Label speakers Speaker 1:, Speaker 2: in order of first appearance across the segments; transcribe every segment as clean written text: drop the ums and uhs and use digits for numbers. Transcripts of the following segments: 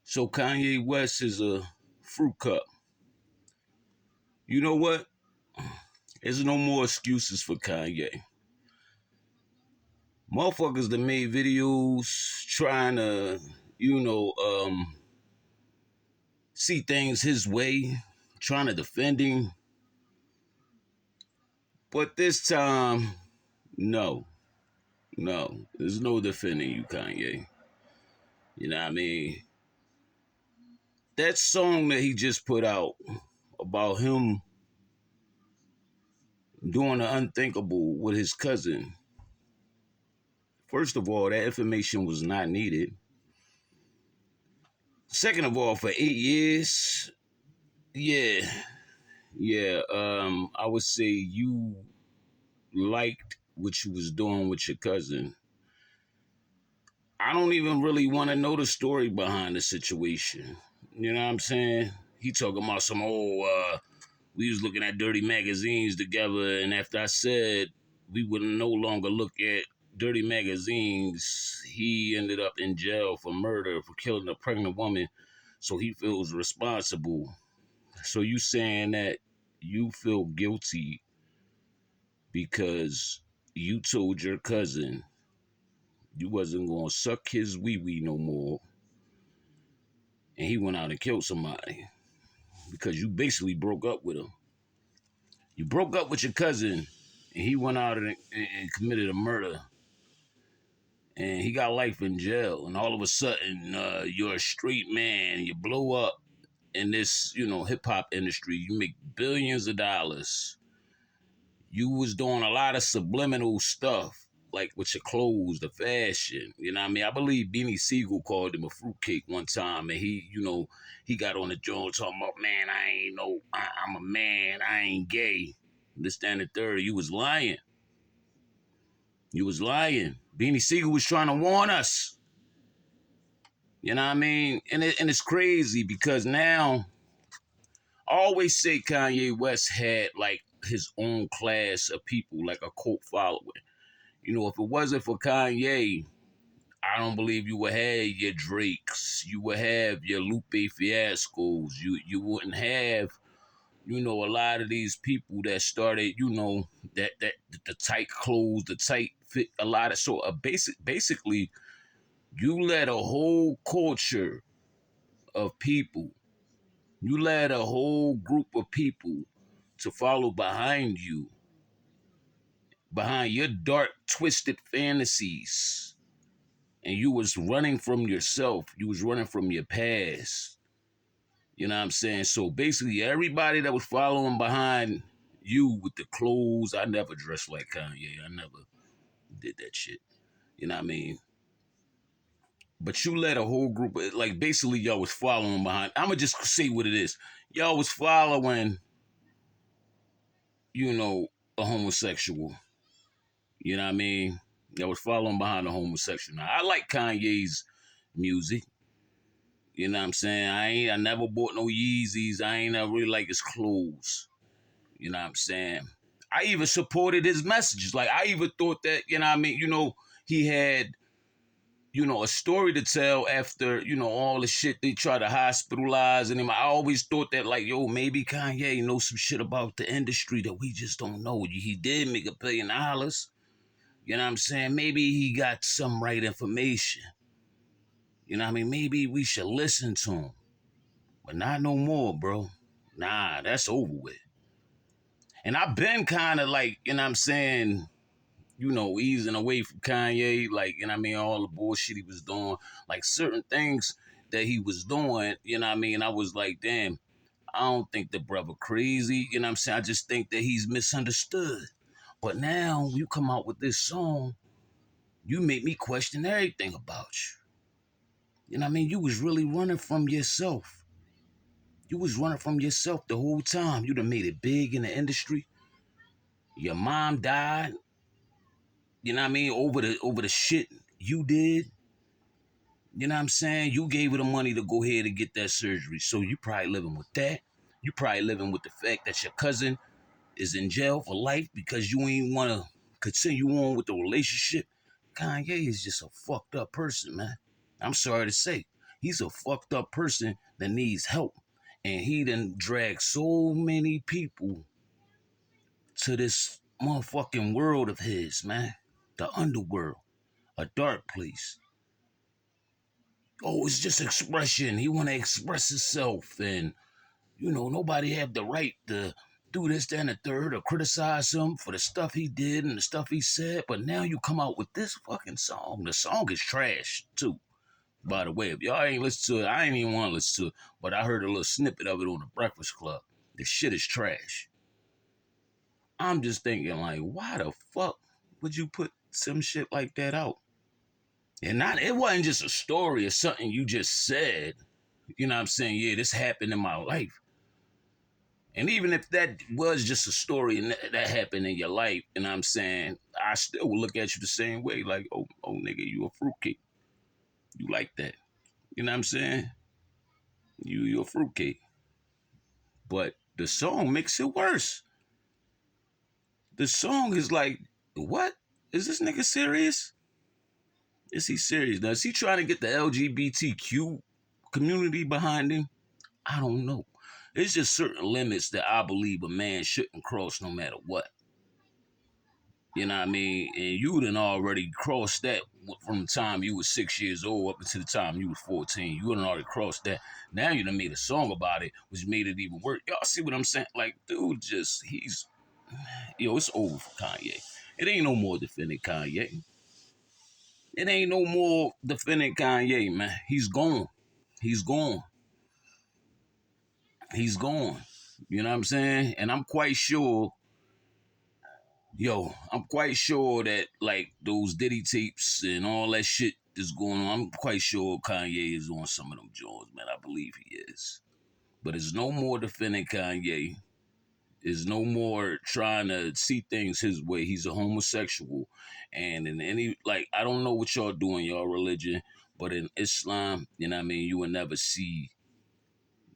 Speaker 1: So Kanye West is a fruit cup. You know what? There's no more excuses for Kanye. Motherfuckers that made videos trying to, you know, see things his way, trying to defend him. But this time, no, no. There's no defending you, Kanye. You know what I mean? That song that he just put out about him doing the unthinkable with his cousin. First of all, that information was not needed. Second of all, for 8 years, yeah, yeah, I would say you liked what you was doing with your cousin. I don't even really want to know the story behind the situation. You know what I'm saying? He talking about some we was looking at dirty magazines together, and after I said we would no longer look at dirty magazines, he ended up in jail for murder for killing a pregnant woman. So he feels responsible. So you saying that you feel guilty because you told your cousin you wasn't gonna suck his wee wee no more, and he went out and killed somebody because you basically broke up with him. You broke up with your cousin, and he went out and committed a murder, and he got life in jail. And all of a sudden, you're a straight man. You blow up in this, hip hop industry. You make billions of dollars. You was doing a lot of subliminal stuff, like with your clothes, the fashion. You know what I mean? I believe Beanie Siegel called him a fruitcake one time, and he got on the joint talking about, man, I ain't no, I'm a man, I ain't gay. This, that, and the third. You was lying. You was lying. Beanie Siegel was trying to warn us. You know what I mean? And it's crazy because now I always say Kanye West had like his own class of people, like a cult following. If it wasn't for Kanye, I don't believe you would have your Drakes. You would have your Lupe Fiascos. You wouldn't have, a lot of these people that started, that the tight clothes, the tight fit, a lot of basically you led a whole culture of people. You led a whole group of people to follow behind your dark, twisted fantasies. And you was running from yourself. You was running from your past. You know what I'm saying? So basically, everybody that was following behind you with the clothes, I never dressed like Kanye. I never did that shit. You know what I mean? But you let a whole group of, like, basically y'all was following behind. I'm going to just say what it is. Y'all was following, you know, a homosexual. You know what I mean? Y'all was following behind a homosexual. Now, I like Kanye's music. You know what I'm saying? I never bought no Yeezys. I ain't never really like his clothes. You know what I'm saying? I even supported his messages. Like, I even thought that, you know what I mean? He had, a story to tell after, all the shit they try to hospitalize and him. I always thought that, like, yo, maybe Kanye knows some shit about the industry that we just don't know. He did make $1 billion. You know what I'm saying? Maybe he got some right information. You know what I mean? Maybe we should listen to him. But not no more, bro. Nah, that's over with. And I've been kind of like, you know what I'm saying, easing away from Kanye, like, you know what I mean, all the bullshit he was doing, like certain things that he was doing, you know what I mean, I was like, damn, I don't think the brother crazy, you know what I'm saying, I just think that he's misunderstood. But now you come out with this song, you make me question everything about you. You know what I mean? You was really running from yourself. You was running from yourself the whole time. You done made it big in the industry. Your mom died. You know what I mean? Over the shit you did. You know what I'm saying? You gave her the money to go ahead and get that surgery. So you probably living with that. You probably living with the fact that your cousin is in jail for life because you ain't want to continue on with the relationship. Kanye is just a fucked up person, man. I'm sorry to say. He's a fucked up person that needs help. And he done dragged so many people to this motherfucking world of his, man. The underworld, a dark place. Oh, it's just expression. He want to express himself, and nobody have the right to do this, that, and the third, or criticize him for the stuff he did and the stuff he said. But now you come out with this fucking song. The song is trash too. By the way, if y'all ain't listen to it, I ain't even want to listen to it. But I heard a little snippet of it on the Breakfast Club. The shit is trash. I'm just thinking, like, why the fuck would you put some shit like that out? And it wasn't just a story or something you just said. You know what I'm saying? Yeah, this happened in my life. And even if that was just a story and that happened in your life, you know what I'm saying, I still will look at you the same way. Like, oh nigga, you a fruitcake. You like that. You know what I'm saying? You're a fruitcake. But the song makes it worse. The song is like, what? Is this nigga serious? Is he serious? Now, is he trying to get the LGBTQ community behind him? I don't know. It's just certain limits that I believe a man shouldn't cross no matter what. You know what I mean? And you done already crossed that from the time you was 6 years old up until the time you was 14. You done already crossed that. Now you done made a song about it, which made it even worse. Y'all see what I'm saying? Like, dude, it's over for Kanye. It ain't no more defending Kanye. It ain't no more defending Kanye, man. He's gone. He's gone. He's gone. You know what I'm saying? And I'm quite sure that like those Diddy tapes and all that shit that's going on, I'm quite sure Kanye is on some of them joints, man. I believe he is. But there's no more defending Kanye. There's no more trying to see things his way. He's a homosexual. And in I don't know what y'all do in y'all religion, but in Islam, you know what I mean, you will never see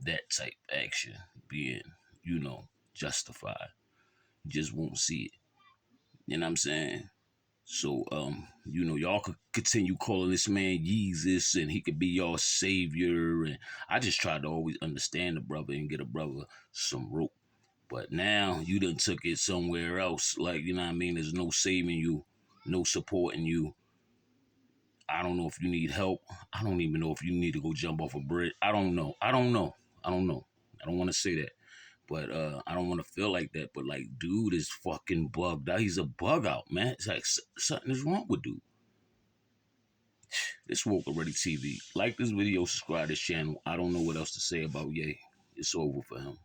Speaker 1: that type of action being, justified. You just won't see it. You know what I'm saying? So, y'all could continue calling this man Jesus and he could be your savior. And I just try to always understand the brother and get a brother some rope. But now you done took it somewhere else. Like, you know what I mean? There's no saving you, no supporting you. I don't know if you need help. I don't even know if you need to go jump off a bridge. I don't know. I don't want to say that. But I don't want to feel like that. But like, dude is fucking bugged out. He's a bug out, man. It's like something is wrong with dude. This Woke Already TV. Like this video, subscribe to this channel. I don't know what else to say about Ye. It's over for him.